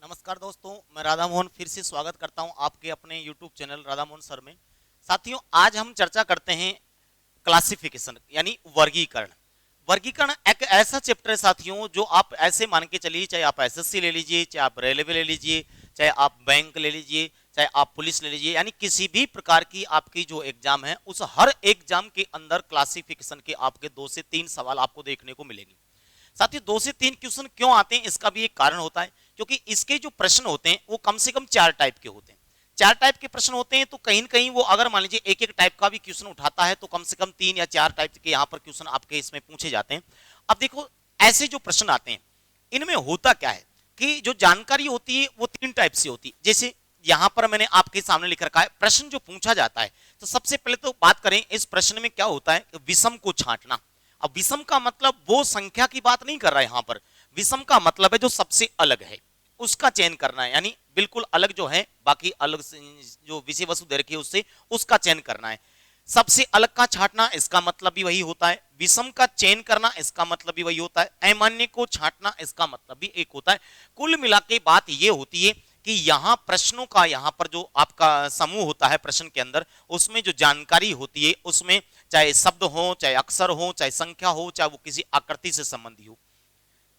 नमस्कार दोस्तों, मैं राधा मोहन फिर से स्वागत करता हूं आपके अपने YouTube channel Radha Mohan sir में। साथियों, आज हम चर्चा करते हैं क्लासिफिकेशन यानी वर्गीकरण। वर्गीकरण एक ऐसा चैप्टर है साथियों, जो आप ऐसे मान के चलिए, चाहे आप एसएससी ले लीजिए, चाहे आप रेलवे ले लीजिए, चाहे आप बैंक ले लीजिए, चाहे आप पुलिस ले लीजिए, यानी किसी भी प्रकार की आपकी जो एग्जाम है, उस हर एग्जाम के अंदर क्लासिफिकेशन के आपके 2 से 3 सवाल आपको देखने को मिलेंगे। साथियों, 2 से 3 क्वेश्चन क्यों आते हैं, इसका भी एक कारण होता है, क्योंकि इसके जो प्रश्न होते हैं वो कम से कम 4 टाइप के होते हैं। 4 टाइप के प्रश्न होते हैं, तो कहीं न कहीं वो अगर मान लीजिए एक एक टाइप का भी क्वेश्चन उठाता है, तो कम से कम 3 या 4 टाइप के यहाँ पर क्वेश्चन आपके इसमें पूछे जाते हैं। अब देखो, ऐसे जो प्रश्न आते हैं, इनमें होता क्या है कि जो जानकारी होती है वो 3 टाइप से होती है। जैसे यहां पर मैंने आपके सामने लिख रखा है, प्रश्न जो पूछा जाता है, तो सबसे पहले तो बात करें इस प्रश्न में क्या होता है, विषम को छांटना। अब विषम का मतलब वो संख्या की बात नहीं कर रहा है यहां पर, विषम का मतलब है जो सबसे अलग है उसका चयन करना है, यानी बिल्कुल अलग जो है, बाकी अलग से जो विषय वस्तु दे रखी है उससे उसका चयन करना है। सबसे अलग का छांटना, इसका मतलब भी वही होता है। विषम का चयन करना, इसका मतलब भी वही होता है। अमान्य को छांटना, इसका मतलब भी एक होता है। कुल मिला के बात यह होती है कि यहां प्रश्नों का, यहां पर जो आपका समूह होता है प्रश्न के अंदर, उसमें जो जानकारी होती है, उसमें चाहे शब्द हो, चाहे अक्षर हो, चाहे संख्या हो, चाहे वो किसी आकृति से संबंधी हो,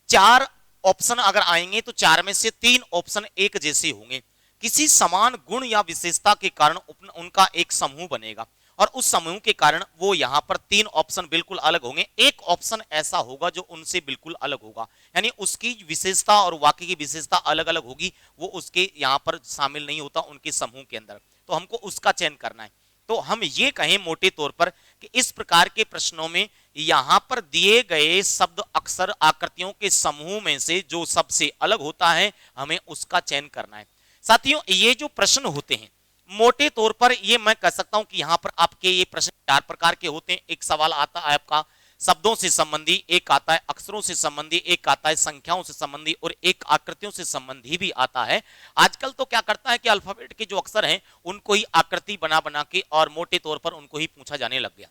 4 ऑप्शन अगर आएंगे तो 4 में से 3 ऑप्शन एक जैसे होंगे। किसी समान गुण या विशेषता के कारण उनका एक समूह बनेगा, और उस समूह के कारण वो यहां पर 3 ऑप्शन बिल्कुल अलग होंगे। एक ऑप्शन ऐसा होगा जो उनसे बिल्कुल अलग होगा, यानी उसकी विशेषता और वाक्य की विशेषता अलग अलग होगी, वो उसके यहां पर शामिल नहीं होता उनके समूह के अंदर, तो हमको उसका चयन करना है। तो हम ये कहें मोटे तौर पर कि इस प्रकार के प्रश्नों में यहां पर दिए गए शब्द, अक्षर, आकृतियों के समूह में से जो सबसे अलग होता है, हमें उसका चयन करना है। साथियों, ये जो प्रश्न होते हैं, मोटे तौर पर ये मैं कह सकता हूं कि यहां पर आपके ये प्रश्न 4 प्रकार के होते हैं। एक सवाल आता है आपका शब्दों से संबंधी, एक आता है अक्षरों से संबंधी, एक आता है संख्याओं से संबंधी, और एक आकृतियों से संबंधी भी आता है। आजकल तो क्या करता है कि अल्फाबेट के जो अक्षर हैं उनको ही आकृति बना बना के और मोटे तौर पर उनको ही पूछा जाने लग गया।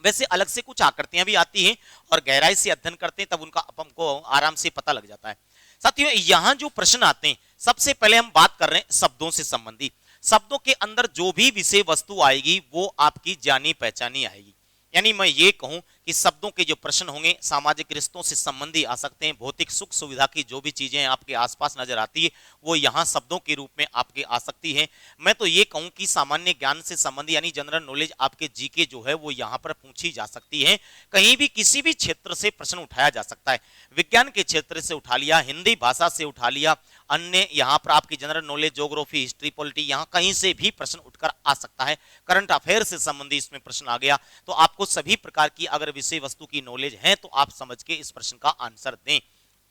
वैसे अलग से कुछ आकृतियां भी आती हैं और गहराई से अध्ययन करते हैं, तब उनका हमको आराम से पता लग जाता है। साथियों, यहां जो प्रश्न आते हैं, सबसे पहले हम बात कर रहे हैं शब्दों से संबंधी। शब्दों के अंदर जो भी विषय वस्तु आएगी वो आपकी जानी पहचानी आएगी। यानी मैं ये कहूं कि शब्दों के जो प्रश्न होंगे सामाजिक रिश्तों से संबंधी आ सकते हैं, भौतिक सुख सुविधा की जो भी चीजें आपके आसपास नजर आती है वो यहाँ शब्दों के रूप में आपके आ सकती है। मैं तो ये कहूं कि सामान्य ज्ञान से संबंधी यानी जनरल नॉलेज आपके जीके जो है वो यहाँ पर पूछी जा सकती है। कहीं भी किसी भी क्षेत्र से प्रश्न उठाया जा सकता है, विज्ञान के क्षेत्र से उठा लिया, हिंदी भाषा से उठा लिया, अन्य यहाँ पर आपकी general knowledge, geography, history, polity, यहाँ कहीं से भी प्रश्न उठकर आ सकता है। करंट अफेयर से संबंधी इसमें प्रश्न आ गया, तो आपको सभी प्रकार की अगर विषय वस्तु की नॉलेज है तो आप समझ के इस प्रश्न का आंसर दें।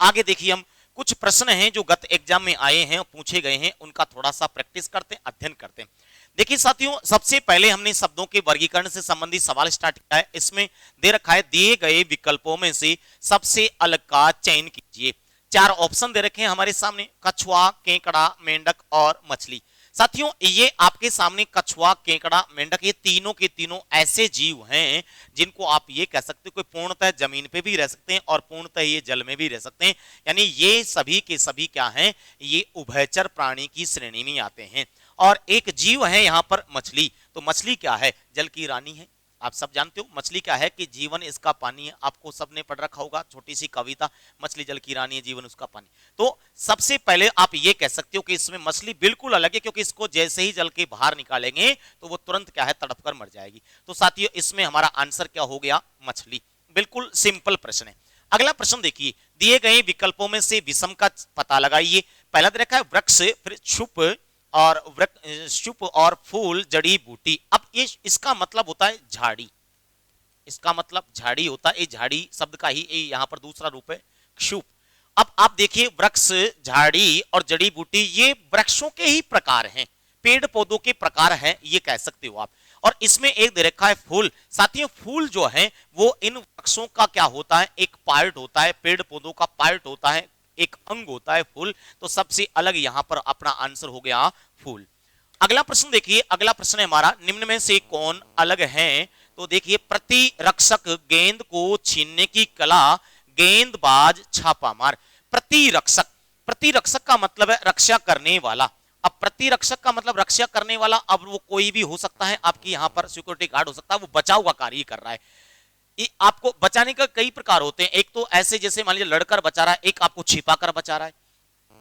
आगे देखिए, हम कुछ प्रश्न हैं जो गत एग्जाम में आए हैं, पूछे गए हैं, उनका थोड़ा सा प्रैक्टिस करते हैं, अध्ययन करते हैं। देखिए साथियों, सबसे पहले हमने शब्दों के वर्गीकरण से संबंधित सवाल स्टार्ट किया है। इसमें दे रखा है, दिए गए विकल्पों में से सबसे अलग का चयन कीजिए। 4 ऑप्शन दे रखे हैं हमारे सामने, कछुआ, केकड़ा, मेंढक और मछली। साथियों, ये आपके सामने कछुआ, केकड़ा, मेंढक, ये तीनों के तीनों ऐसे जीव हैं जिनको आप ये कह सकते हो कि पूर्णतः जमीन पे भी रह सकते हैं और पूर्णतः ये जल में भी रह सकते हैं। यानी ये सभी के सभी क्या हैं, ये उभयचर प्राणी की श्रेणी में आते हैं। और एक जीव है यहाँ पर मछली। तो मछली क्या है, जल की रानी है। आप सब जानते हो मछली क्या है, कि जीवन इसका पानी है। आपको सबने पढ़ रखा होगा छोटी सी कविता, मछली जल की रानी है, जीवन उसका पानी। तो सबसे पहले आप ये कह सकते हो कि इसमें मछली बिल्कुल अलग है, क्योंकि इसको जैसे ही जल के बाहर निकालेंगे तो वो तुरंत क्या है, तड़प कर मर जाएगी। तो साथियों, इसमें हमारा आंसर क्या हो गया, मछली। बिल्कुल सिंपल प्रश्न है। अगला प्रश्न देखिए, दिए गए विकल्पों में से विषम का पता लगाइए। पहला दे रखा है वृक्ष, फिर छुप और शुप और फूल, जड़ी बूटी। अब ये इसका मतलब होता है झाड़ी, इसका मतलब झाड़ी होता है। झाड़ी शब्द का ही यहाँ पर दूसरा रूप है क्षुप। अब आप देखिए, वृक्ष, झाड़ी और जड़ी बूटी ये वृक्षों के ही प्रकार हैं, पेड़ पौधों के प्रकार हैं, ये कह सकते हो आप। और इसमें एक दे रखा है फूल। साथियों, फूल जो है वो इन वृक्षों का क्या होता है, एक पार्ट होता है, पेड़ पौधों का पार्ट होता है, एक अंग होता है फूल। तो सबसे अलग यहां पर अपना आंसर हो गया फूल। अगला प्रश्न देखिए, अगला प्रश्न है हमारा, निम्न में से कौन अलग है। तो देखिए, प्रतिरक्षक, गेंद को छीनने की कला, गेंदबाज, छापा मार। प्रतिरक्षक, प्रतिरक्षक का मतलब है रक्षा करने वाला। अब प्रतिरक्षक का मतलब रक्षा करने वाला, अब वो कोई भी हो सकता है, आपकी यहाँ पर सिक्योरिटी गार्ड हो सकता है, वो बचाव का कार्य कर रहा है। ये आपको बचाने का कई प्रकार होते हैं, एक तो ऐसे जैसे मान लीजिए लड़कर बचा रहा है, एक आपको छिपा कर बचा रहा है।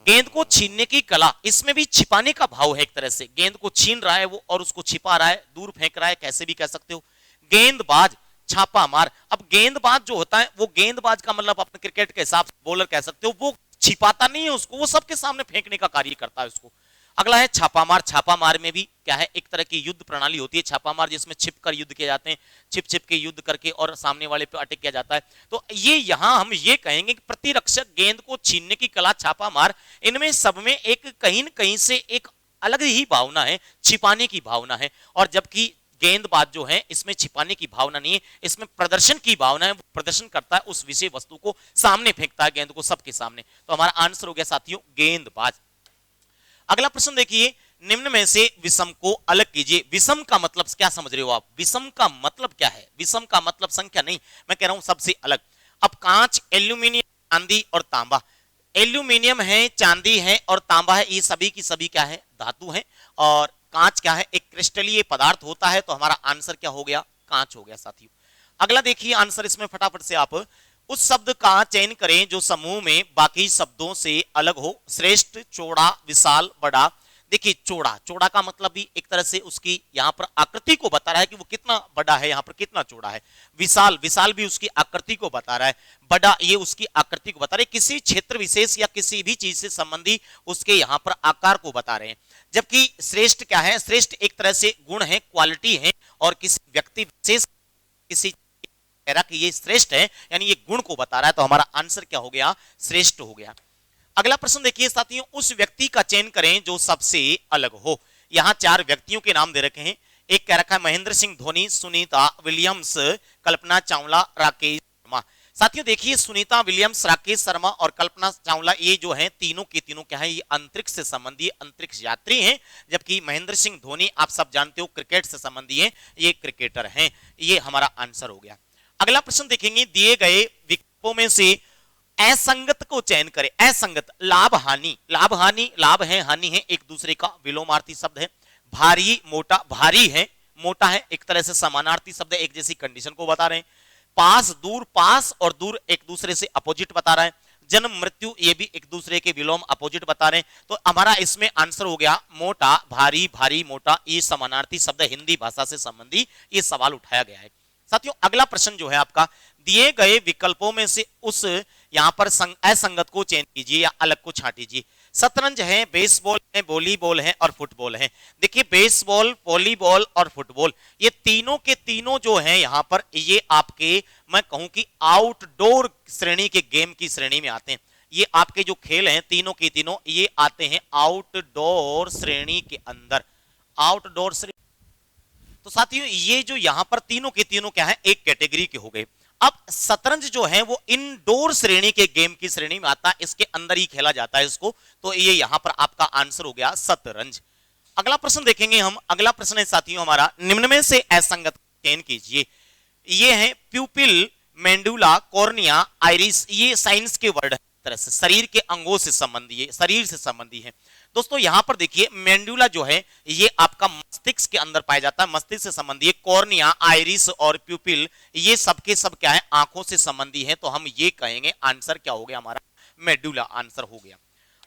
गेंद को छीनने की कला, इसमें भी छिपाने का भाव है, एक तरह से गेंद को छीन रहा है वो और उसको छिपा रहा है, दूर फेंक रहा है, कैसे भी कह सकते हो। गेंदबाज, छापा मार। अब गेंदबाज जो होता है वो गेंदबाज का मतलब अपने क्रिकेट के हिसाब से बॉलर कह सकते हो, वो छिपाता नहीं है उसको, वो सबके सामने फेंकने का कार्य करता है उसको। अगला है छापामार। छापामार में भी क्या है, एक तरह की युद्ध प्रणाली होती है छापामार, जिसमें छिप कर युद्ध किए जाते हैं, छिप छिप के युद्ध करके और सामने वाले पे अटैक किया जाता है। तो ये यहां हम ये कहेंगे कि प्रतिरक्षक, गेंद को छीनने की कला, छापामार, इनमें सब में एक कहीं न कहीं से एक अलग ही भावना है, छिपाने की भावना है। और जबकि गेंदबाज जो है इसमें छिपाने की भावना नहीं है, इसमें प्रदर्शन की भावना है, वो प्रदर्शन करता है, उस विषय वस्तु को सामने फेंकता है, गेंद को सबके सामने। तो हमारा आंसर हो गया साथियों गेंदबाज। अगला प्रश्न देखिए, निम्न में से विषम को अलग कीजिए। विषम का मतलब क्या समझ रहे हो आप? विषम का मतलब क्या है? विषम का मतलब संख्या नहीं, मैं कह रहा हूं सबसे अलग। अब कांच, एल्यूमिनियम, चांदी और तांबा। एल्यूमिनियम है, चांदी है और तांबा है, ये सभी की सभी क्या है, धातु है। और कांच क्या है, एक क्रिस्टलीय पदार्थ होता है। तो हमारा आंसर क्या हो गया, कांच हो गया साथियों। अगला देखिए आंसर इसमें फटाफट से आप उस शब्द का चयन करें जो समूह में बाकी शब्दों से अलग हो। श्रेष्ठ, चौड़ा, विशाल, बड़ा। देखिए चौड़ा, चौड़ा का मतलब भी एक तरह से उसकी यहाँ पर आकृति को बता रहा है कि वो कितना बड़ा है, यहाँ पर कितना चौड़ा है। विशाल, विशाल भी उसकी आकृति को बता रहा है। बड़ा, ये उसकी आकृति को बता रहे, किसी क्षेत्र विशेष या किसी भी चीज से संबंधी उसके यहाँ पर आकार को बता रहे हैं। जबकि श्रेष्ठ क्या है, श्रेष्ठ एक तरह से गुण है, क्वालिटी है, और किसी व्यक्ति विशेष, किसी कह रहा कि ये श्रेष्ठ है, यानी ये गुण को बता रहा है। तो हमारा आंसर क्या हो गया, श्रेष्ठ हो गया। अगला प्रश्न देखिए साथियों, उस व्यक्ति का चयन करें जो सबसे अलग हो। यहां 4 व्यक्तियों के नाम दे रखे हैं। एक कह रखा है महेंद्र सिंह धोनी, सुनीता विलियम्स, कल्पना चावला, राकेश शर्मा। साथियों देखिए सुनीता विलियम्स, राकेश शर्मा और कल्पना चावला, ये जो है तीनों के तीनों क्या है, ये अंतरिक्ष से संबंधी अंतरिक्ष यात्री हैं। जबकि महेंद्र सिंह धोनी आप सब जानते हो क्रिकेट से संबंधी है, ये क्रिकेटर हैं। ये हमारा आंसर हो गया। अगला प्रश्न देखेंगे, दिए गए विकल्पों में से असंगत को चयन करें। असंगत, लाभ हानि, लाभ हानि, लाभ है हानि है, एक दूसरे का विलोमार्थी शब्द है। भारी, मोटा, भारी है, मोटा है, एक तरह से समानार्थी शब्द है, एक जैसी कंडीशन को बता रहे हैं। पास, दूर, पास और दूर एक दूसरे से अपोजिट बता रहा है। जन्म, मृत्यु, ये भी एक दूसरे के विलोम अपोजिट बता रहे हैं। तो हमारा इसमें आंसर हो गया मोटा, भारी, भारी, मोटा, ये समानार्थी शब्द हिंदी भाषा से संबंधी ये सवाल उठाया गया है। साथियों अगला प्रश्न जो है आपका, दिए गए विकल्पों में से उस यहां पर असंगत को चयन कीजिए या अलग को छांटिए। शतरंज है, बेसबॉल है, वॉलीबॉल है और फुटबॉल है। देखिए बेसबॉल, वॉलीबॉल और फुटबॉल, ये तीनों के तीनों जो है यहां पर, ये आपके मैं कहूं कि आउटडोर श्रेणी के गेम की श्रेणी में आते हैं। ये आपके जो खेल हैं तीनों के तीनों ये आते हैं आउटडोर श्रेणी के अंदर, आउटडोर श्रेणी। तो साथियों ये जो यहां पर तीनों के तीनों क्या है, एक कैटेगरी के हो गए। अब शतरंज जो है वो इनडोर श्रेणी के गेम की श्रेणी में आता है, इसके अंदर ही खेला जाता है इसको। तो ये यहां पर आपका आंसर हो गया शतरंज। अगला प्रश्न देखेंगे हम। अगला प्रश्न है साथियों हमारा, निम्न में से असंगत चयन कीजिए। ये है प्यूपिल, मेंडुला, कॉर्निया, आइरिस, ये साइंस के वर्ड है, तरह से शरीर के अंगों से संबंधी है, शरीर से संबंधी है। दोस्तों यहां पर देखिए मेंडुला जो है ये आपका मस्तिष्क के अंदर पाया जाता है, मस्तिष्क से संबंधी है। कॉर्निया, आइरिस और प्यूपिल ये सबके सब क्या है, आंखों से संबंधी है। तो हम ये कहेंगे आंसर क्या हो गया हमारा, मेडुला आंसर हो गया।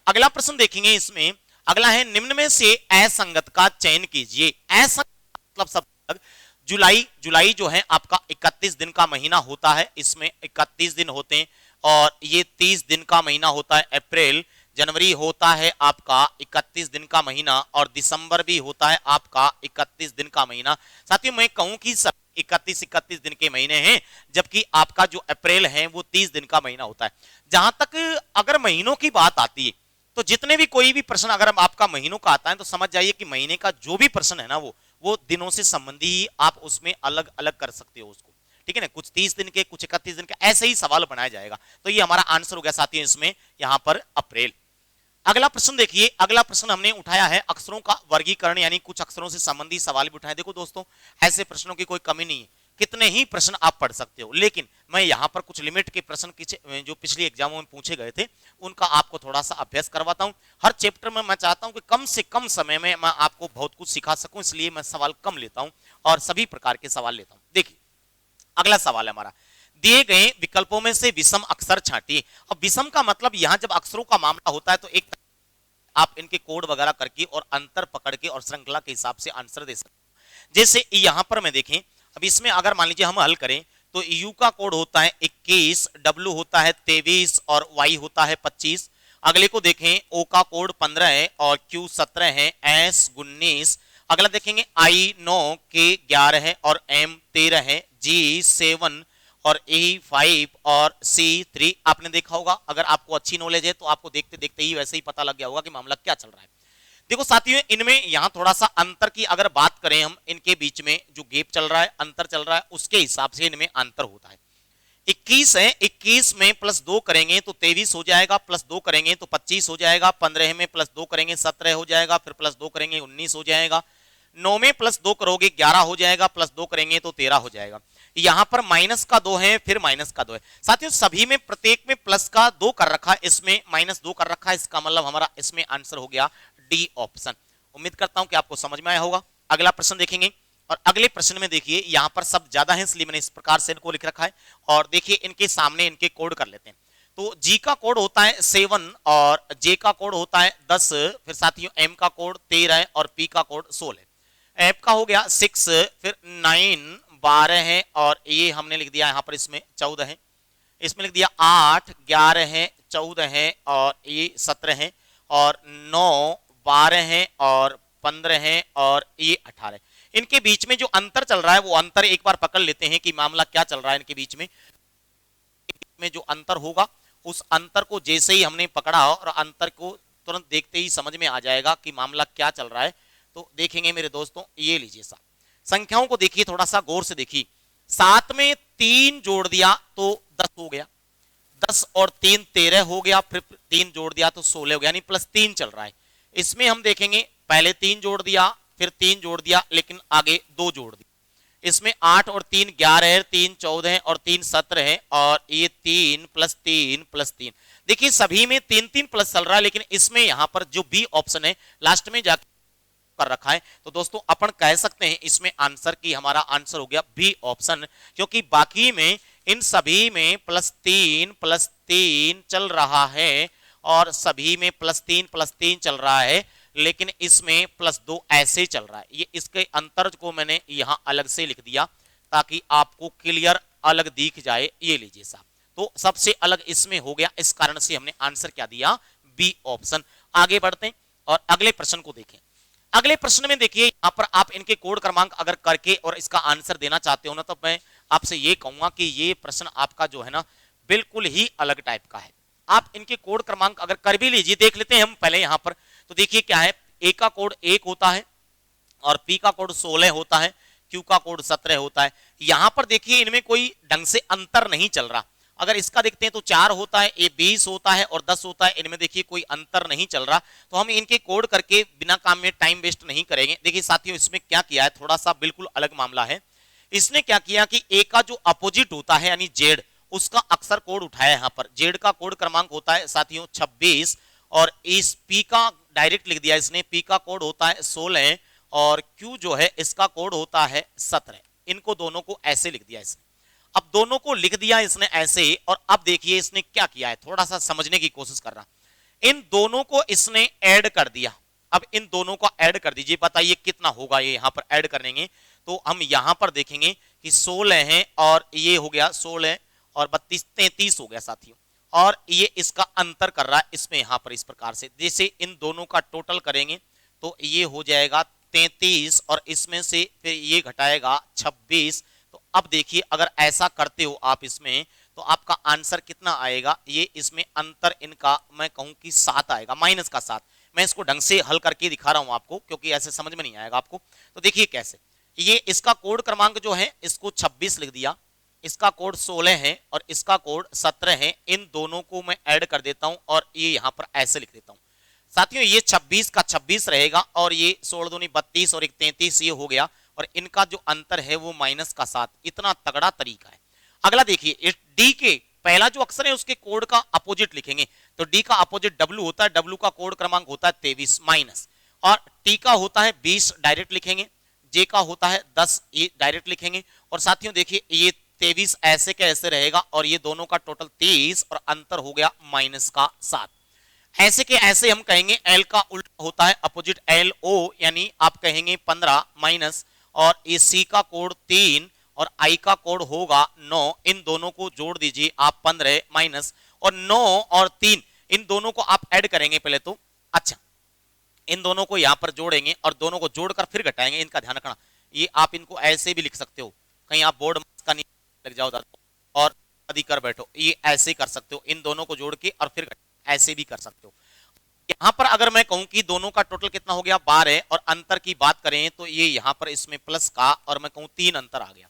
अगला प्रश्न देखेंगे इसमें, अगला है निम्न में से असंगत का चयन कीजिए। असंगत मतलब सब जुलाई, जुलाई जो है आपका 31 दिन का महीना होता है, इसमें 31 दिन होते हैं। और ये 30 दिन का महीना होता है अप्रैल। जनवरी होता है आपका 31 दिन का महीना और दिसंबर भी होता है आपका 31 दिन का महीना। साथियों मैं कहूं कि सब 31 दिन के महीने हैं, जबकि आपका जो अप्रैल है वो 30 दिन का महीना होता है। जहां तक अगर महीनों की बात आती है तो जितने भी कोई भी प्रश्न अगर आपका महीनों का आता है तो समझ जाइए कि महीने का जो भी प्रश्न है ना वो दिनों से संबंधी ही आप उसमें अलग अलग कर सकते हो उसको, ठीक है ना। कुछ 30 दिन के, कुछ 31 दिन के, ऐसे ही सवाल बनाया जाएगा। तो ये हमारा आंसर हो गया साथियों इसमें यहां पर अप्रैल। अगला प्रश्न देखिए, अगला प्रश्न हमने उठाया है अक्षरों का वर्गीकरण, यानी कुछ अक्षरों से संबंधित सवाल भी उठाए। देखो दोस्तों ऐसे प्रश्नों की कोई कमी नहीं है, कितने ही प्रश्न आप पढ़ सकते हो, लेकिन मैं यहाँ पर कुछ लिमिट के प्रश्न जो पिछले एग्जामों में पूछे गए थे उनका आपको थोड़ा सा अभ्यास करवाता हूँ। हर चैप्टर में मैं चाहता हूँ कि कम से कम समय में मैं आपको बहुत कुछ सिखा सकूं, इसलिए मैं सवाल कम लेता हूँ और सभी प्रकार के सवाल लेता हूँ। देखिए अगला सवाल है हमारा, दिए गए विकल्पों में से विषम अक्षर छांटिए। अब विषम का मतलब यहाँ जब अक्षरों का मामला होता है तो एक आप इनके कोड वगैरह करके और अंतर पकड़ के और श्रृंखला के हिसाब से आंसर दे सकते हो। जैसे यहाँ पर मैं देखें, अब इसमें अगर मान लीजिए हम हल करें तो यू का कोड होता है 21, डब्ल्यू होता है 23 और वाई होता है 25। अगले को देखें, ओ का कोड 15 है और क्यू 17 है, एस 19। अगला देखेंगे आई 9, के 11 है और एम 13 है, जी 7 और ए 5 और सी 3। आपने देखा होगा, अगर आपको अच्छी नॉलेज है तो आपको देखते देखते ही वैसे ही पता लग गया होगा कि मामला क्या चल रहा है। देखो साथियों, इनमें यहां थोड़ा सा अंतर की अगर बात करें हम, इनके बीच में जो गैप चल रहा है, अंतर चल रहा है, उसके हिसाब से इनमें अंतर होता है। 21 है, 21 में प्लस 2 करेंगे तो 23 हो जाएगा, प्लस 2 करेंगे तो 25 हो जाएगा, 15 में प्लस 2 करेंगे 17 हो जाएगा, फिर प्लस 2 करेंगे 19 हो जाएगा, 9 में प्लस 2 करोगे 11 हो जाएगा, प्लस 2 करेंगे तो 13 हो जाएगा। यहां पर माइनस का 2 है, फिर माइनस का 2 है। साथियों सभी में प्रत्येक में प्लस का 2 कर रखा है, इसमें माइनस 2 कर रखा है, इसका मतलब हमारा इसमें आंसर हो गया डी ऑप्शन। उम्मीद करता हूं कि आपको समझ में आया होगा। अगला प्रश्न देखेंगे और अगले प्रश्न में देखिए यहां पर सब ज्यादा है इसलिए मैंने इस प्रकार से इनको लिख रखा है और देखिए इनके सामने इनके कोड कर लेते हैं। तो जी का कोड होता है 7 और जे का कोड होता है 10, फिर साथियों एम का कोड 13 और पी का कोड 16। एफ का हो गया 6, फिर 9 12 है और ये हमने लिख दिया यहाँ पर इसमें 14 है, इसमें लिख दिया 8 11 है, 14 है और ये 17 है और 9 12 है और 15 है और ये 18। इनके बीच में जो अंतर चल रहा है वो अंतर एक बार पकड़ लेते हैं कि मामला क्या चल रहा है। इनके बीच में जो अंतर होगा उस अंतर को जैसे ही हमने पकड़ा और अंतर को तुरंत देखते ही समझ में आ जाएगा कि मामला क्या चल रहा है। तो देखेंगे मेरे दोस्तों, ये लीजिए साहब, संख्याओं को देखिए, थोड़ा सा गौर से देखिए। 7 में 3 जोड़ दिया तो 10 हो गया, 10 और 3 13 हो गया, फिर 3 जोड़ दिया तो 16 हो गया, यानी प्लस 3 चल रहा है। इसमें हम देखेंगे पहले 3 जोड़ दिया, फिर 3 जोड़ दिया, लेकिन आगे 2 जोड़ दिया। इसमें 8 और 3 11 है, 3 14 है और 3 17 है और ये 3 प्लस 3 प्लस 3। देखिए सभी में 3 प्लस चल रहा है, लेकिन इसमें यहां पर जो बी ऑप्शन है लास्ट में जाकर कर रखा है, तो दोस्तों अपन कह सकते हैं इसमें आंसर की हमारा आंसर हो गया बी ऑप्शन, क्योंकि बाकी में इन सभी में प्लस 3 चल रहा है और सभी में प्लस 3 चल रहा है, लेकिन इसमें प्लस 2 ऐसे चल रहा है। ये इसके अंतर को मैंने यहां अलग से लिख दिया ताकि आपको क्लियर अलग दिख जाए। ये लीजिए साहब, तो सबसे अलग इसमें हो गया, इस कारण से हमने आंसर क्या दिया, बी ऑप्शन। आगे बढ़ते हैं और अगले प्रश्न को देखें। अगले प्रश्न में देखिए यहां पर आप इनके कोड क्रमांक अगर करके और इसका आंसर देना चाहते हो ना, तो मैं आपसे ये कहूंगा कि ये प्रश्न आपका जो है ना बिल्कुल ही अलग टाइप का है। आप इनके कोड क्रमांक अगर कर भी लीजिए, देख लेते हैं हम पहले यहां पर। तो देखिए क्या है, ए का कोड 1 होता है और पी का कोड 16 होता है, क्यू का कोड 17 होता है। यहां पर देखिए इनमें कोई ढंग से अंतर नहीं चल रहा। अगर इसका देखते हैं तो 4 होता है, ए 20 होता है और 10 होता है, इनमें देखिए कोई अंतर नहीं चल रहा। तो हम इनके कोड करके बिना काम में टाइम वेस्ट नहीं करेंगे। देखिए साथियों इसमें क्या किया है, थोड़ा सा बिल्कुल अलग मामला है। इसने क्या किया कि ए का जो अपोजिट होता है यानी जेड, उसका अक्षर कोड उठाया। यहाँ पर जेड का कोड क्रमांक होता है साथियों 26 और इस पी का डायरेक्ट लिख दिया इसने, पी का कोड होता है 16 और क्यू जो है इसका कोड होता है 17। इनको दोनों को ऐसे लिख दिया इसने। अब दोनों को लिख दिया इसने ऐसे, और अब देखिए इसने क्या किया है, थोड़ा सा समझने की कोशिश कर रहा। इन दोनों को इसने ऐड कर दिया। अब इन दोनों को ऐड कर दीजिए, बताइए कितना होगा ये यहां पर ऐड करेंगे। तो हम यहां पर देखेंगे कि 16 है और ये हो गया 16 और 32 33 हो गया साथियों, और ये इसका अंतर कर रहा है इसमें यहां पर इस प्रकार से। जैसे इन दोनों का टोटल करेंगे तो ये हो जाएगा 33 और इसमें से फिर ये घटाएगा 26। तो अब देखिए अगर ऐसा करते हो आप इसमें, तो आपका आंसर कितना आएगा, ये इसमें अंतर इनका मैं कहूं कि 7 आएगा, माइनस का 7। मैं इसको ढंग से हल करके दिखा रहा हूं आपको, क्योंकि ऐसे समझ में नहीं आएगा आपको। तो देखिए कैसे, ये इसका कोड क्रमांक जो है इसको 26 लिख दिया, इसका कोड 16 है और इसका कोड 17 है। इन दोनों को मैं ऐड कर देता हूं और ये यहां पर ऐसे लिख देता हूं साथियों। ये 26 का 26 रहेगा और ये 16 दूनी 32 और एक 33 ये हो गया, और इनका जो अंतर है वो -7। इतना तगड़ा तरीका है। अगला देखिए, इस डी के पहला जो अक्षर है उसके कोड का अपोजिट लिखेंगे, तो डी का अपोजिट डब्ल्यू होता है, डब्ल्यू का कोड क्रमांक होता है 23 माइनस, और टी का होता है 20 डायरेक्ट लिखेंगे, जे का होता है 10 ये डायरेक्ट लिखेंगे, और साथियों देखिए ये 23 ऐसे के ऐसे रहेगा और ये दोनों का टोटल 30 और अंतर हो गया -7। ऐसे के ऐसे हम कहेंगे एल का उल्टा होता है अपोजिट एल ओ, यानी आप कहेंगे 15 माइनस, और ए सी का कोड 3 और आई का कोड होगा 9। इन दोनों को जोड़ दीजिए आप 15 माइनस, और 9 और 3 इन दोनों को आप ऐड करेंगे पहले तो। अच्छा, इन दोनों को यहां पर जोड़ेंगे और दोनों को जोड़कर फिर घटाएंगे, इनका ध्यान रखना। ये आप इनको ऐसे भी लिख सकते हो, कहीं आप बोर्ड का नहीं लग जाओ और आदि कर बैठो, ये ऐसे कर सकते हो, इन दोनों को जोड़ के और फिर ऐसे भी कर सकते हो। यहां पर अगर मैं कहूं कि दोनों का टोटल कितना हो गया 12, और अंतर की बात करें तो ये यहां पर इसमें प्लस का और मैं कहूं 3 अंतर आ गया।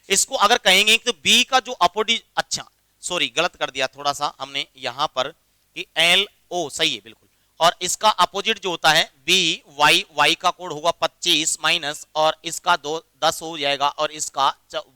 इसको अगर कहेंगे तो बी का जो अपोजिट, अच्छा सॉरी गलत कर दिया थोड़ा सा हमने यहां पर कि एल ओ सही है बिल्कुल, और इसका अपोजिट जो होता है बी वाई, वाई का कोड होगा 25 माइनस, और इसका 10 हो जाएगा और इसका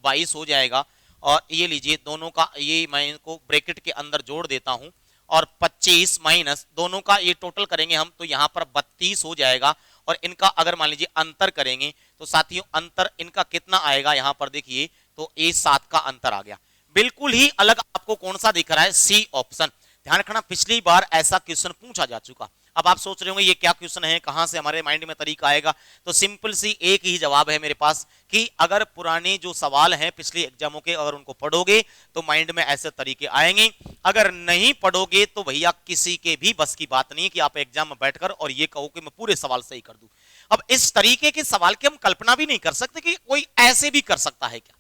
22 हो जाएगा। और ये लीजिए दोनों का, ये मैं इनको ब्रैकेट के अंदर जोड़ देता हूं, और 25 माइनस दोनों का ये टोटल करेंगे हम तो यहां पर 32 हो जाएगा। और इनका अगर मान लीजिए अंतर करेंगे तो साथियों अंतर इनका कितना आएगा, यहां पर देखिए तो A7 का अंतर आ गया। बिल्कुल ही अलग आपको कौन सा दिख रहा है, सी ऑप्शन। ध्यान रखना पिछली बार ऐसा क्वेश्चन पूछा जा चुका। अब आप सोच रहे होंगे ये क्या क्वेश्चन है, कहां से हमारे माइंड में तरीका आएगा, तो सिंपल सी एक ही जवाब है मेरे पास कि अगर पुराने जो सवाल हैं पिछले एग्जामों के अगर उनको पढ़ोगे तो माइंड में ऐसे तरीके आएंगे, अगर नहीं पढ़ोगे तो भैया किसी के भी बस की बात नहीं कि आप एग्जाम में बैठकर और ये कहो कि मैं पूरे सवाल सही कर दूं। अब इस तरीके के सवाल की हम कल्पना भी नहीं कर सकते कि कोई ऐसे भी कर सकता है क्या।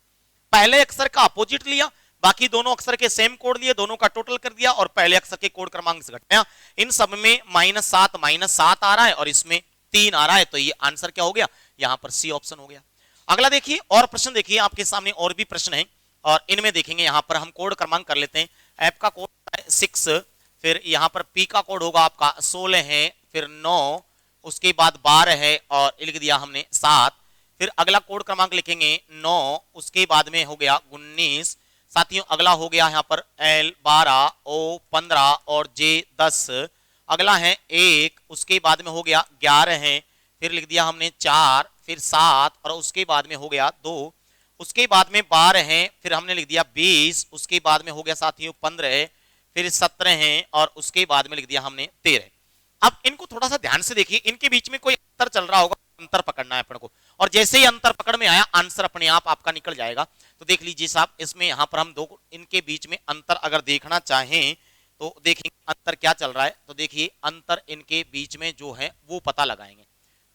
पहले अक्षर का अपोजिट लिया, बाकी दोनों अक्षर के सेम कोड लिए, दोनों का टोटल कर दिया और पहले अक्षर के कोड क्रमांक से घटाया। इन सब में -7 आ रहा है और इसमें 3 आ रहा है, तो ये आंसर क्या हो गया, यहां पर सी ऑप्शन हो गया। अगला देखिए और प्रश्न देखिए, आपके सामने और भी प्रश्न है और इनमें देखेंगे यहां पर हम कोड क्रमांक कर लेते हैं। एफ का कोड है 6, फिर यहां पर पी का कोड होगा आपका 16 है, फिर 9, उसके बाद 12 है और लिख दिया हमने 7। फिर अगला कोड क्रमांक लिखेंगे 9, उसके बाद में हो गया 19। साथियों अगला हो गया यहाँ पर L 12, O 15 और J 10। अगला है 1, उसके बाद में हो गया 11 है, फिर लिख दिया हमने 4, फिर 7 और उसके बाद में हो गया 2, उसके बाद में 12 है, फिर हमने लिख दिया 20, उसके बाद में हो गया साथियों 15, फिर 17 है और उसके बाद में लिख दिया हमने 13। अब इनको थोड़ा सा ध्यान से देखिए, इनके बीच में कोई अंतर चल रहा होगा, अंतर पकड़ना है अपन को, और जैसे ही अंतर पकड़ में आया आंसर अपने आप आपका निकल जाएगा। तो देख लीजिए साहब, इसमें यहां पर हम दो इनके बीच में अंतर अगर देखना चाहें तो देखेंगे अंतर क्या चल रहा है। तो देखिए अंतर इनके बीच में जो है वो पता लगाएंगे।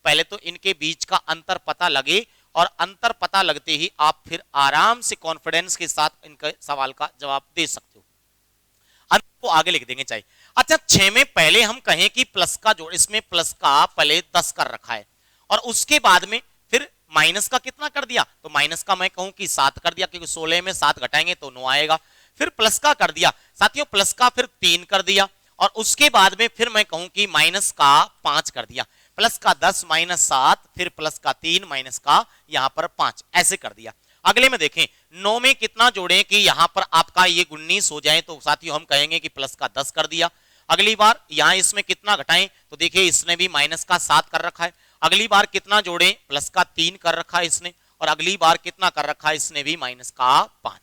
पहले तो इनके बीच का अंतर पता लगे और अंतर पता लगते ही आप फिर आराम से कॉन्फिडेंस के साथ इनके सवाल का जवाब दे सकते हो। अंतर को आगे लिख देंगे चाहे। अच्छा 6 में पहले हम कहें कि प्लस का जोड़, इसमें प्लस का पहले 10 कर रखा है और उसके बाद में फिर माइनस का कितना कर दिया, तो माइनस का मैं कहूं कि 7 कर दिया, क्योंकि 16 में 7 घटाएंगे तो 9 आएगा। फिर प्लस का कर दिया साथियों, प्लस का फिर 3 कर दिया और उसके बाद में फिर मैं कहूं कि माइनस का 5 कर दिया। प्लस का 10 माइनस 7, फिर प्लस का 3 माइनस का यहां पर 5, ऐसे कर दिया। अगले में देखें 9 में कितना जोड़ें कि यहां पर आपका ये 19 हो जाए, तो साथियों हम कहेंगे कि प्लस का 10 कर दिया। अगली बार यहां इसमें कितना घटाएं, तो देखिए इसने भी माइनस का 7 कर रखा है। अगली बार कितना जोड़ें, प्लस का 3 कर रखा है इसने, और अगली बार कितना कर रखा है इसने भी माइनस का 5।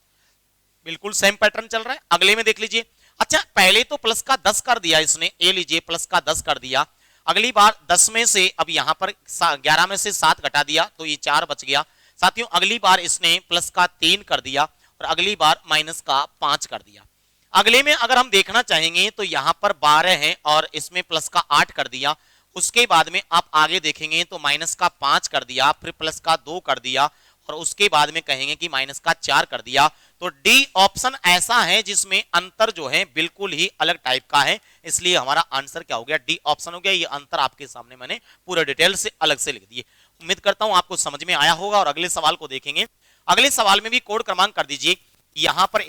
बिल्कुल सेम पैटर्न चल रहा है। अगले में देख लीजिए, अच्छा पहले तो प्लस का 10 कर दिया इसने, ये लीजिए प्लस का 10 कर दिया। अगली बार 10 में से अब यहां पर 11 में से 7 घटा दिया तो ये 4 बच गया। साथियों अगली बार इसने प्लस का 3 कर दिया और अगली बार माइनस का 5 कर दिया। अगले में अगर हम देखना चाहेंगे तो यहां पर 12 है और इसमें प्लस का 8 कर दिया। उसके बाद में आप आगे देखेंगे तो माइनस का 5 कर दिया, फिर प्लस का 2 कर दिया और उसके बाद में कहेंगे कि माइनस का 4 कर दिया। तो डी ऑप्शन ऐसा है जिसमें अंतर जो है बिल्कुल ही अलग टाइप का है, इसलिए हमारा आंसर क्या हो गया, डी ऑप्शन हो गया। ये अंतर आपके सामने मैंने पूरे डिटेल से अलग से लिख दिए। उम्मीद करता हूं आपको समझ में आया होगा और अगले सवाल को देखेंगे। अगले सवाल में भी कोड क्रमांक कर दीजिए। यहां पर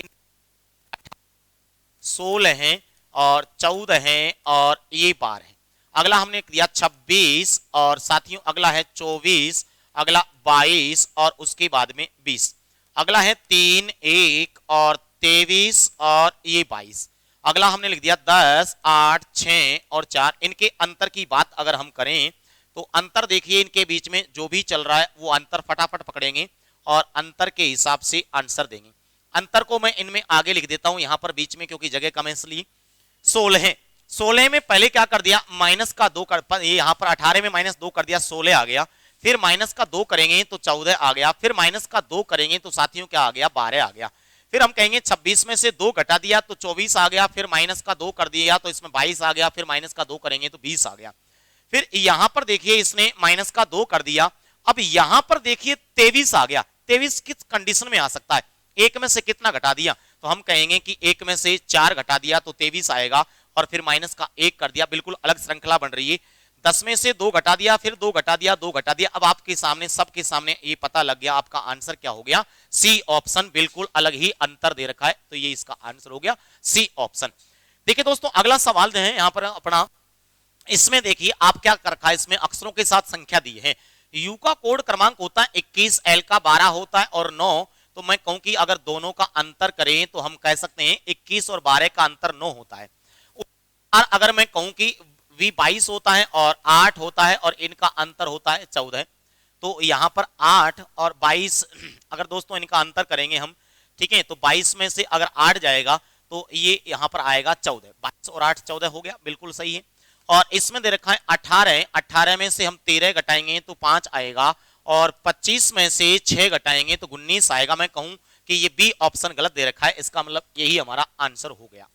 16 है और 14 है और ये 12 है। अगला हमने दिया 26 और साथियों अगला है 24, अगला 22 और उसके बाद में 20। अगला है 3, 1 और 23 और ये 22। अगला हमने लिख दिया 10, 8, 6 और 4। इनके अंतर की बात अगर हम करें तो अंतर देखिए, इनके बीच में जो भी चल रहा है वो अंतर फटाफट पकड़ेंगे और अंतर के हिसाब से आंसर देंगे। अंतर को मैं इनमें आगे लिख देता हूं यहां पर बीच में, क्योंकि जगह कम है इसलिए। 16 में पहले क्या कर दिया, माइनस का 2 कर, ये यहां पर 18 में माइनस 2 कर दिया, 16 आ गया। फिर माइनस का 2 करेंगे तो 14 आ गया। फिर माइनस का 2 करेंगे तो साथियों क्या आ गया, 12 आ गया। फिर हम कहेंगे 26 में से 2 घटा दिया तो 24 आ गया। फिर माइनस का 2 कर दिया तो इसमें 22 आ गया। फिर माइनस का 2 करेंगे तो 20 आ गया। फिर यहां पर देखिए इसने माइनस का 2 कर दिया, अब यहां पर देखिए 23 आ गया। 23 किस कंडीशन में आ सकता है, एक में से कितना घटा दिया, तो हम कहेंगे कि एक में से 4 घटा दिया तो 23 आएगा। और फिर माइनस का 1 कर दिया, बिल्कुल अलग श्रृंखला बन रही है। 10 में से 2 घटा दिया, फिर 2 घटा दिया, 2 घटा दिया। अब आपके सामने, सबके सामने ये पता लग गया, आपका आंसर क्या हो गया, सी ऑप्शन। बिल्कुल अलग ही अंतर दे रखा है, तो ये इसका आंसर हो गया सी ऑप्शन। देखिए दोस्तों, अगला सवाल है यहां पर अपना, इसमें देखिए आप क्या कर रखा है, इसमें अक्षरों के साथ संख्या दी है। यू का कोड क्रमांक होता है 21, एल का 12 होता है और 9। तो मैं कहूं कि अगर दोनों का अंतर करें तो हम कह सकते हैं 21 और 12 का अंतर 9 होता है। और अगर मैं कहूं कि V 22 होता है और 8 होता है और इनका अंतर होता है 14, तो यहां पर 8 और 22 अगर दोस्तों इनका अंतर करेंगे हम, ठीक है, तो 22 में से अगर 8 जाएगा तो ये यहां पर आएगा 14। 22 और 8 14 हो गया, बिल्कुल सही है। और इसमें दे रखा है 18, 18 में से हम 13 घटाएंगे तो 5 आएगा। और 25 में से 6 घटाएंगे तो 19 आएगा। मैं कहूं कि ये बी ऑप्शन गलत दे रखा है, इसका मतलब यही हमारा आंसर हो गया।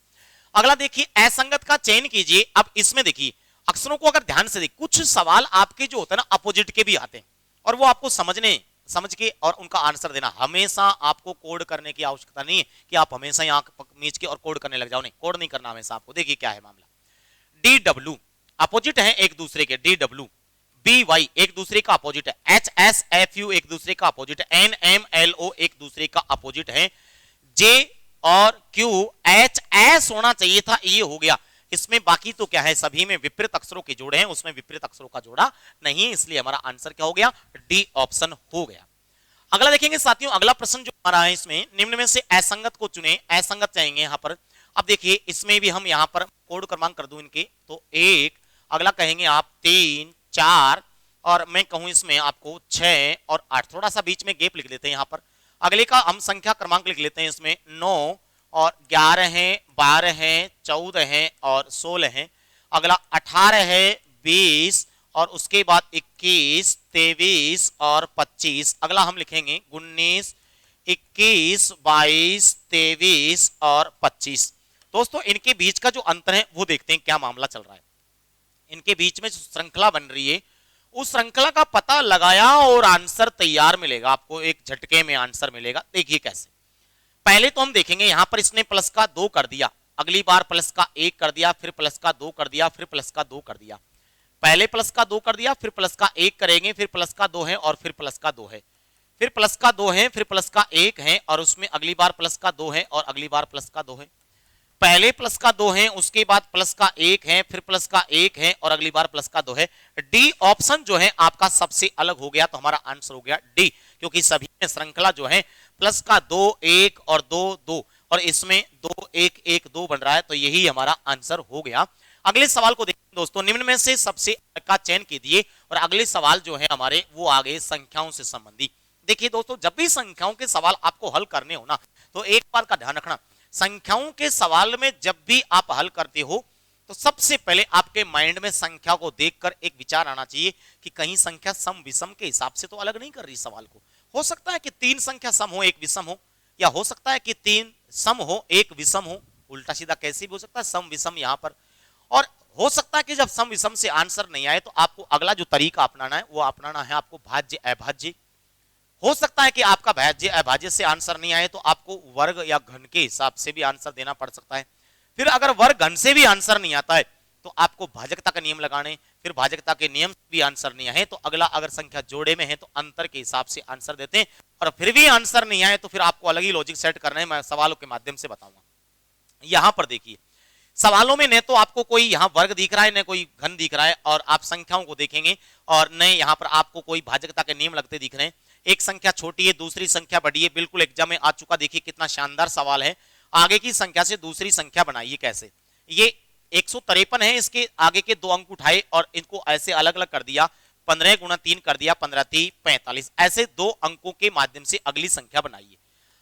अगला देखिए, असंगत का चयन कीजिए। अब इसमें देखिए अक्षरों को अगर ध्यान से देखिए, कुछ सवाल आपके जो होते हैं ना अपोजिट के भी आते हैं, और वो आपको समझ के और उनका आंसर देना। हमेशा आपको कोड करने की आवश्यकता नहीं है कि आप हमेशा यहाँ मीच के और कोड करने लग जाओ, नहीं, कोड नहीं करना हमेशा आपको। देखिए क्या है मामला, डी डब्ल्यू अपोजिट है एक दूसरे के, डी डब्ल्यू। बी वाई एक दूसरे का अपोजिट है। एच एस एफ यू एक दूसरे का अपोजिट है। एन एम एल ओ एक दूसरे का अपोजिट है। जे और क्यू एच एस होना चाहिए था, ये हो गया। इसमें बाकी तो क्या है, सभी में विपरीत अक्षरों के जोड़े हैं, उसमें विपरीत अक्षरों का जोड़ा नहीं है, इसलिए हमारा आंसर क्या हो गया, डी ऑप्शन हो गया। अगला देखेंगे साथियों, अगला प्रश्न जो हमारा है इसमें, निम्न में से असंगत को चुने। असंगत चाहेंगे यहां पर। अब देखिए इसमें भी हम यहां पर कोड क्रमांक कर दूं इनके, तो 1, अगला कहेंगे आप 3, 4 और मैं कहूं इसमें आपको 6 और 8। थोड़ा सा बीच में गैप लिख देते हैं यहां पर। अगले का हम संख्या क्रमांक लिख लेते हैं इसमें 9 और 11 है, 12 है, 14 है और 16 है। अगला 18 है, 20 और उसके बाद 21, 23 और 25। अगला हम लिखेंगे 19, 21, 22, 23 और 25। दोस्तों इनके बीच का जो अंतर है वो देखते हैं क्या मामला चल रहा है। इनके बीच में जो श्रृंखला बन रही है उस श्रृंखला का पता लगाया और आंसर तैयार मिलेगा आपको, एक झटके में आंसर मिलेगा। देखिए कैसे, पहले तो हम देखेंगे यहां पर इसने प्लस का 2 कर दिया, अगली बार प्लस का 1 कर दिया, फिर प्लस का 2 कर दिया, फिर प्लस का 2 कर दिया। पहले प्लस का 2 कर दिया, फिर प्लस का 1 करेंगे, फिर प्लस का 2 है और फिर प्लस का 2 है, फिर प्लस का 2 है, फिर प्लस का 1 है और उसमें अगली बार प्लस का 2 है और अगली बार प्लस का 2 है। पहले प्लस का 2 है, उसके बाद प्लस का 1 है, फिर प्लस का 1 है और अगली बार प्लस का 2 है। डी ऑप्शन जो है आपका सबसे अलग हो गया, तो हमारा आंसर हो गया डी, क्योंकि सभी में श्रृंखला जो है प्लस का 2, 1 और 2, 2 और इसमें 2, 1, 1, 2 बन रहा है, तो यही हमारा आंसर हो गया। अगले सवाल को देखिए दोस्तों, निम्न में से सबसे का चयन कीजिए। और अगले सवाल जो है हमारे वो आ गए संख्याओं से संबंधित। देखिए दोस्तों, जब भी संख्याओं के सवाल आपको हल करने हो ना, तो एक बात का ध्यान रखना, संख्याओं के सवाल में जब भी आप हल करते हो तो सबसे पहले आपके माइंड में संख्या को देखकर एक विचार आना चाहिए कि कहीं संख्या सम विषम के हिसाब से तो अलग नहीं कर रही सवाल को। हो सकता है कि 3 संख्या सम हो, 1 विषम हो, या हो सकता है कि 3 सम हो, 1 विषम हो। उल्टा सीधा कैसे भी हो सकता है, सम विषम यहां पर। और हो सकता है कि जब सम विषम से आंसर नहीं आए तो आपको अगला जो तरीका अपनाना है वो अपनाना है आपको भाज्य अभाज्य। हो सकता है कि आपका भाज्य अभाज्य से आंसर नहीं आए तो आपको वर्ग या घन के हिसाब से भी आंसर देना पड़ सकता है। फिर अगर वर्ग घन से भी आंसर नहीं आता है तो आपको भाजकता का नियम लगाने, फिर भाजकता के नियम से भी आंसर नहीं आए तो अगला अगर संख्या जोड़े में है तो अंतर के हिसाब से आंसर देते हैं। और फिर भी आंसर नहीं आए तो फिर आपको अलग ही लॉजिक सेट करना है, मैं सवालों के माध्यम से बताऊंगा। यहां पर देखिए सवालों में न तो आपको कोई यहाँ वर्ग दिख रहा है न कोई घन दिख रहा है, और आप संख्याओं को देखेंगे और न यहाँ पर आपको कोई भाजकता के नियम लगते दिख रहे हैं। एक संख्या छोटी है, दूसरी संख्या बड़ी है, बिल्कुल एग्जाम में आ चुका। देखिए कितना शानदार सवाल है। आगे की संख्या से दूसरी संख्या बनाइए कैसे। ये 153 है, इसके आगे के 2 अंक उठाए और इनको ऐसे अलग अलग कर दिया, 15 गुणा 3 कर दिया, 15 3 45, ऐसे 2 अंकों के माध्यम से अगली संख्या बनाइए।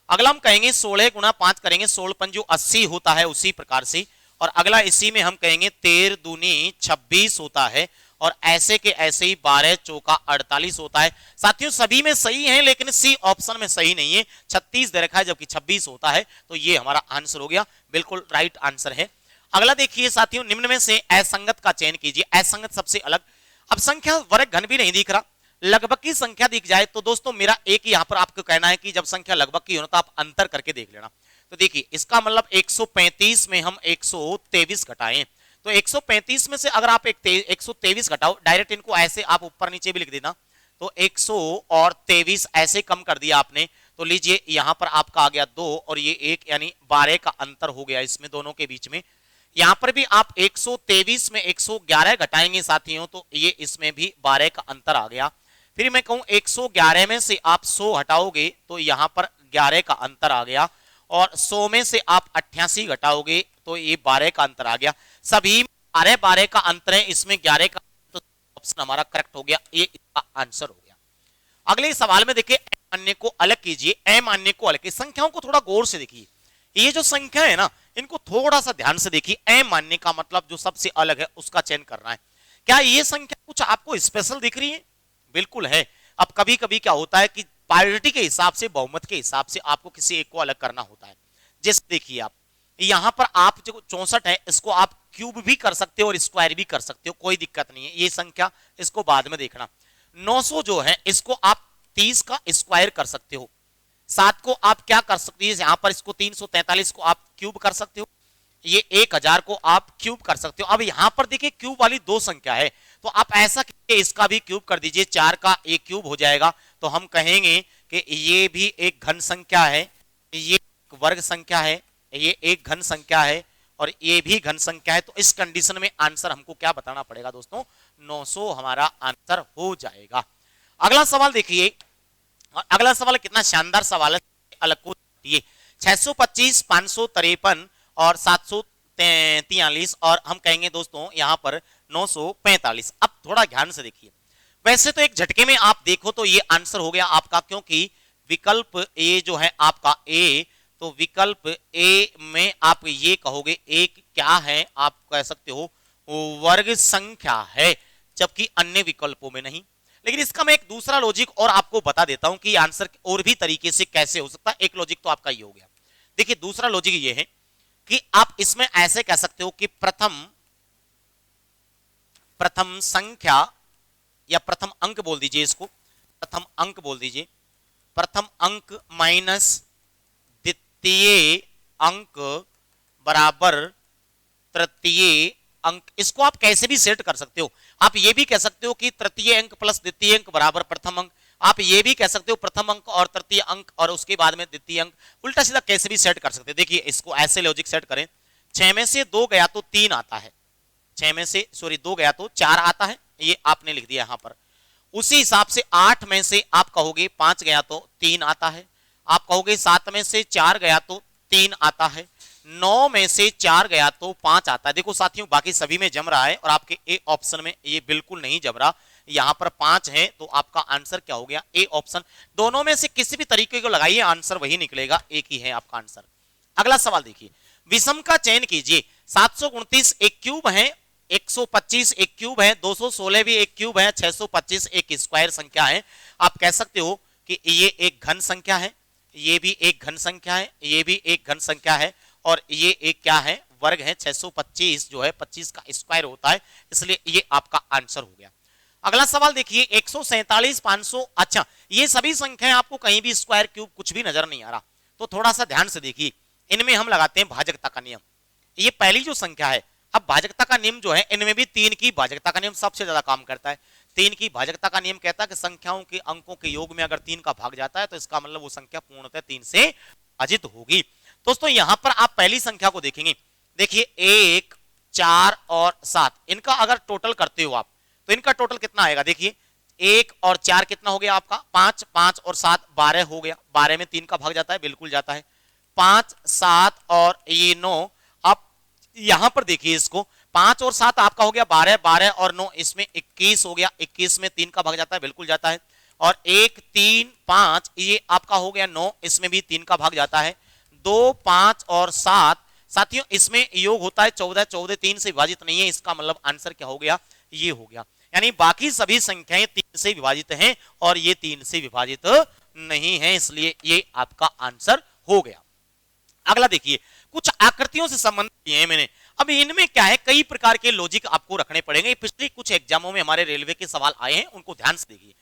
अगला हम कहेंगे 16 गुणा 5 करेंगे, 16 पंजो 80 होता है उसी प्रकार से। और अगला इसी में हम कहेंगे 13 दूनी 26 होता है, और ऐसे के ऐसे ही 12 चौका 48 होता है। साथियों सभी में सही है, लेकिन सी ऑप्शन में सही नहीं है, 36 दे रखा है जबकि 26 होता है, तो ये हमारा आंसर हो गया, बिल्कुल राइट आंसर है। अगला देखिए साथियों, निम्न में से असंगत का चयन कीजिए। असंगत सबसे अलग, अब संख्या वर्ग घन भी नहीं दिख रहा, लगभग की संख्या दिख जाए तो दोस्तों मेरा एक यहां पर आपको कहना है कि जब संख्या लगभग की हो तो आप अंतर करके देख लेना। तो देखिए इसका मतलब 135 में हम 123 घटाएं, तो 135 में से अगर आप 123 घटाओ, डायरेक्ट इनको ऐसे आप ऊपर नीचे भी लिख देना, तो 123 ऐसे कम कर दिया आपने, तो लीजिए यहां पर आपका आ गया 2 और ये 1, यानी 12 का अंतर हो गया इसमें दोनों के बीच में। यहां पर भी आप 123 में 111 घटाएंगे साथियों, तो ये इसमें भी 12 का अंतर आ गया। फिर मैं कहूं 111 में से आप 100 हटाओगे तो यहां पर 11 का अंतर आ गया, और 100 में से आप 88 घटाओगे तो ये 12 का अंतर आ गया। सभी 12 12 का अंतर है, इसमें 11 का, तो ऑप्शन हमारा करेक्ट हो गया, ये इसका आंसर हो गया। अगले सवाल में देखिए मान्य को अलग कीजिए, अमान्य को अलग कीजिए। संख्याओं को थोड़ा गौर से देखिए, ये जो संख्या है ना इनको थोड़ा सा ध्यान से देखिए। अमान्य का मतलब जो सबसे अलग है उसका चयन करना है। क्या ये संख्या कुछ आपको स्पेशल दिख रही है? बिल्कुल है। अब कभी कभी क्या होता है कि पार्टी के हिसाब से, बहुमत के हिसाब से आपको किसी एक को अलग करना होता है। जैसे देखिए आप यहां पर आप जो 64 है इसको आप क्यूब भी कर सकते हो और स्क्वायर भी कर सकते हो, कोई दिक्कत नहीं है ये संख्या, इसको बाद में देखना। 900 जो है इसको आप 30 का स्क्वायर कर सकते हो। 7 को आप क्या कर सकते हो, यहां पर इसको 343 को आप क्यूब कर सकते हो, ये 1000 को आप क्यूब कर सकते हो। अब यहां पर देखिए क्यूब वाली 2 संख्या है, तो आप ऐसा कीजिए इसका भी क्यूब कर दीजिए, 4 का एक क्यूब हो जाएगा, तो हम कहेंगे कि ये भी एक घन संख्या है, ये एक वर्ग संख्या है, ये एक घन संख्या है और ये भी घन संख्या है। तो इस कंडीशन में आंसर हमको क्या बताना पड़ेगा दोस्तों, 900 हमारा आंसर हो जाएगा। अगला सवाल देखिए, अगला सवाल कितना शानदार सवाल है, अलग को 625 553 और 743, और हम कहेंगे दोस्तों यहां पर 945। अब थोड़ा ध्यान से देखिए, वैसे तो एक झटके में आप देखो तो ये आंसर हो गया आपका, क्योंकि विकल्प ए जो है आपका ए, तो विकल्प ए में आप ये कहोगे एक क्या है, आप कह सकते हो वर्ग संख्या है, जबकि अन्य विकल्पों में नहीं। लेकिन इसका मैं एक दूसरा लॉजिक और आपको बता देता हूं कि आंसर और भी तरीके से कैसे हो सकता है। एक लॉजिक तो आपका ये हो गया, देखिए दूसरा लॉजिक ये है कि आप इसमें ऐसे कह सकते हो कि प्रथम संख्या या प्रथम अंक बोल दीजिए, इसको प्रथम अंक बोल दीजिए, प्रथम अंक माइनस द्वितीय अंक बराबर तृतीय अंक। इसको आप कैसे भी सेट कर सकते हो, आप ये भी कह सकते हो कि तृतीय अंक प्लस द्वितीय अंक बराबर प्रथम अंक, आप ये भी कह सकते हो प्रथम अंक और तृतीय अंक और उसके बाद में द्वितीय अंक, उल्टा सीधा कैसे भी सेट कर सकते हो। देखिए इसको ऐसे लॉजिक सेट करें, 6 में से 2 गया तो 3 आता है, 6 में से 2 गया तो 4 आता है, ये आपने लिख दिया यहां पर। उसी हिसाब से 8 में से आप कहोगे 5 गया तो 3 आता है, आप कहोगे 7 में से 4 गया तो 3 आता है, 9 में से 4 गया तो 5 आता है। देखो साथियों बाकी सभी में जम रहा है और आपके ए ऑप्शन में ये बिल्कुल नहीं जम रहा, यहां पर 5 है, तो आपका आंसर क्या हो गया, ए ऑप्शन। दोनों में से किसी भी तरीके को लगाइए आंसर वही निकलेगा, एक ही है आपका आंसर। अगला सवाल देखिए, विषम का चयन कीजिए। 729 एक क्यूब है, 125 एक क्यूब है, 216 भी एक क्यूब है, 625 एक स्क्वायर संख्या है। आप कह सकते हो कि ये एक घन संख्या है, ये भी एक घन संख्या है, ये भी एक घन संख्या है, और ये एक क्या है, वर्ग है। 625 जो है 25 का स्क्वायर होता है, इसलिए ये आपका आंसर हो गया। अगला सवाल देखिए, 147 500, अच्छा ये सभी संख्याएं आपको कहीं भी स्क्वायर क्यूब कुछ भी नजर नहीं आ रहा, तो थोड़ा सा ध्यान से देखिए, इनमें हम लगाते हैं भाजकता का नियम। ये पहली जो संख्या है, अब भाजकता का नियम जो है इनमें भी 3 की भाजकता का नियम सबसे ज्यादा काम करता है। 3 की भाजकता का नियम कहता है कि संख्याओं के अंकों के योग में अगर 3 का भाग जाता है तो इसका मतलब वो संख्या पूर्णतः 3 से अजित होगी। दोस्तों यहां पर आप पहली संख्या को देखेंगे, देखिए 1 4 और 7 इनका अगर टोटल करते हो आप तो इनका टोटल कितना आएगा, देखिए 1 और 4 कितना हो गया आपका 5, 5 और 7 12 हो गया, 12 में 3 का भाग जाता है, बिल्कुल जाता है, 5 7 और ये 9। आप यहां पर देखिए इसको 5 और 7 आपका हो गया 12, 12 और 9 इसमें 21 हो गया, 21 में 3 का भाग जाता है, बिल्कुल जाता है, और 1 3 5 ये आपका हो गया 9, इसमें भी 3 का भाग जाता है, 2 5 और 7 साथियों इसमें योग होता है 14, 14 3 से विभाजित नहीं है, इसका मतलब आंसर क्या हो गया, ये हो गया। यानी बाकी सभी संख्याएं 3 से विभाजित हैं और ये 3 से विभाजित नहीं है, इसलिए ये आपका आंसर हो गया। अगला देखिए कुछ आकृतियों से संबंधित दिए हैं मैंने, अब इनमें क्या है कई प्रकार के लॉजिक आपको रखने पड़ेंगे, पिछले कुछ एग्जामों में हमारे रेलवे के सवाल आए हैं, उनको ध्यान से देखिए।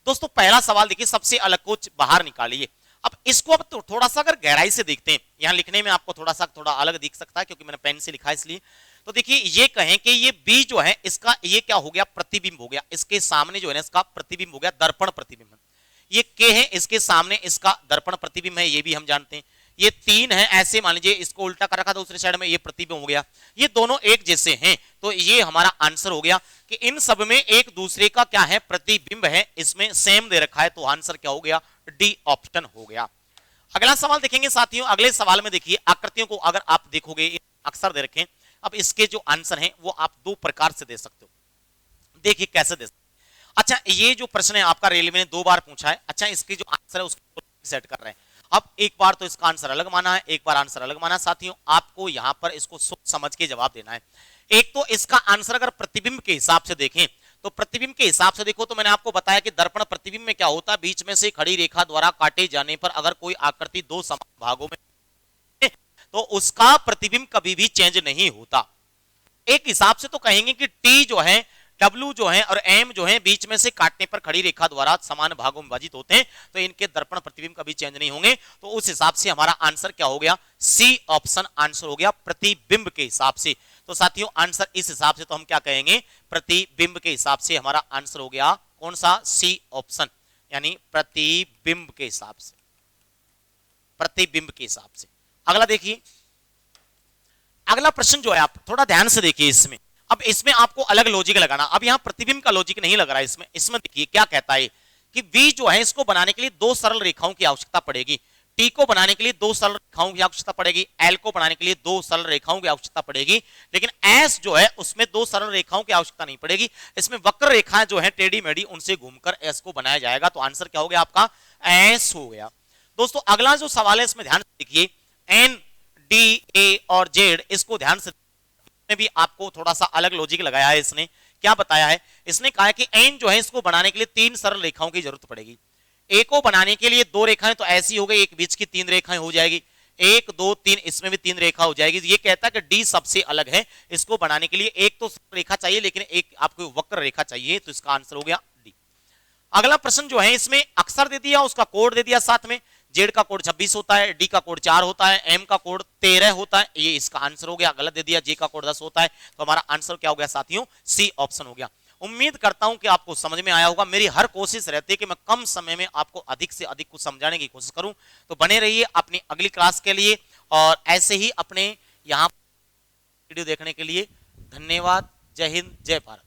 दोस्तों पहला सवाल देखिए, सबसे अलग को बाहर निकालिए। अब इसको अब तो थोड़ा सा अगर गहराई से देखते हैं, यहां लिखने में आपको थोड़ा अलग दिख सकता है क्योंकि मैंने पेन से लिखा है इसलिए। तो देखिए ये कहें कि ये बी जो है इसका ये क्या हो गया, प्रतिबिंब हो गया, इसके सामने जो है ना इसका प्रतिबिंब हो गया, दर्पण प्रतिबिंब। ये के है इसके सामने इसका दर्पण प्रतिबिंब है, ये भी हम जानते हैं। ये 3 है, ऐसे मान लीजिए इसको उल्टा कर रखा दूसरे साइड में, ये प्रतिबिंब हो गया, ये दोनों एक जैसे हैं, तो ये हमारा आंसर हो गया कि इन सब में एक दूसरे का क्या है, प्रतिबिंब है, इसमें सेम दे रखा है, तो आंसर क्या हो गया, डी ऑप्शन हो गया। अगला सवाल देखेंगे साथियों, अगले सवाल में देखिए आकृतियों को अगर आप देखोगे अक्सर दे रखें, अब इसके जो आंसर हैं वो आप 2 प्रकार से दे सकते हो, देखिए कैसे दे सकते। अच्छा ये जो प्रश्न है आपका रेलवे ने 2 बार पूछा है, अच्छा इसके जो आंसर है उसको सेट कर रहे हैं, अब एक बार तो इसका आंसर अलग माना है, एक बार आंसर अलग माना। साथियों आपको यहां पर इसको सोच समझ के जवाब देना है। एक तो इसका आंसर अगर प्रतिबिंब के हिसाब से देखें तो प्रतिबिंब के हिसाब से देखो तो मैंने आपको बताया कि दर्पण प्रतिबिंब में क्या होता है, बीच में से खड़ी रेखा द्वारा काटे जाने पर अगर कोई आकृति 2 समान भागों में तो उसका प्रतिबिंब कभी भी चेंज नहीं होता। एक हिसाब से तो कहेंगे कि टी जो है, डब्ल्यू जो है और एम जो है बीच में से काटने पर खड़ी रेखा द्वारा समान भागों में विभाजित होते हैं, तो इनके दर्पण प्रतिबिंब कभी चेंज नहीं होंगे, तो उस हिसाब से हमारा आंसर क्या हो गया, सी ऑप्शन आंसर हो गया प्रतिबिंब के हिसाब से। तो साथियों आंसर इस हिसाब से तो हम क्या कहेंगे, प्रतिबिंब के हिसाब से हमारा आंसर हो गया कौन सा, सी ऑप्शन, यानी प्रतिबिंब के हिसाब से, प्रतिबिंब के हिसाब से। अगला देखिए, अगला प्रश्न जो है आप थोड़ा ध्यान से देखिए इसमें, अब इसमें आपको अलग लॉजिक लगाना, अब यहां प्रतिबिंब का लॉजिक नहीं लग रहा है इसमें। इसमें देखिए क्या कहता है कि V जो है इसको बनाने के लिए 2 सरल रेखाओं की आवश्यकता पड़ेगी, T को बनाने के लिए 2 सरल रेखाओं की आवश्यकता पड़ेगी, L को बनाने के लिए 2 सरल रेखाओं की आवश्यकता पड़ेगी, लेकिन S जो है उसमें 2 सरल रेखाओं की आवश्यकता नहीं पड़ेगी, इसमें वक्र रेखाएं जो है टेढ़ी मेढ़ी उनसे घूमकर S को बनाया जाएगा, तो आंसर क्या हो गया आपका, S हो गया। दोस्तों अगला जो सवाल है इसमें ध्यान से देखिए, N D A और Z, इसको ध्यान से में भी आपको थोड़ा सा अलग लॉजिक लगाया है। इसने क्या बताया है, इसने कहा है कि एन जो है इसको बनाने के लिए 3 सरल रेखाओं की जरूरत पड़ेगी, ए को बनाने के लिए 2 रेखाएं तो ऐसी हो गई, एक बीच की 3 रेखाएं हो जाएगी, 1 2 3 इसमें भी 3 रेखा हो जाएगी। ये कहता है कि डी सबसे अलग है, इसको बनाने के लिए एक तो रेखा चाहिए लेकिन एक आपको वक्र रेखा चाहिए, तो इसका आंसर हो गया डी। अगला प्रश्न जो है इसमें अक्षर दे दिया, उसका कोड दे दिया साथ में, जेड का कोड 26 होता है, डी का कोड 4 होता है, एम का कोड 13 होता है, ये इसका आंसर हो गया। गलत दे दिया, जे का कोड 10 होता है, तो हमारा आंसर क्या हो गया साथियों, सी ऑप्शन हो गया। उम्मीद करता हूं कि आपको समझ में आया होगा। मेरी हर कोशिश रहती है कि मैं कम समय में आपको अधिक से अधिक कुछ समझाने की कोशिश करूं, तो बने रहिए अपनी अगली क्लास के लिए, और ऐसे ही अपने यहां वीडियो देखने के लिए धन्यवाद। जय हिंद, जय भारत।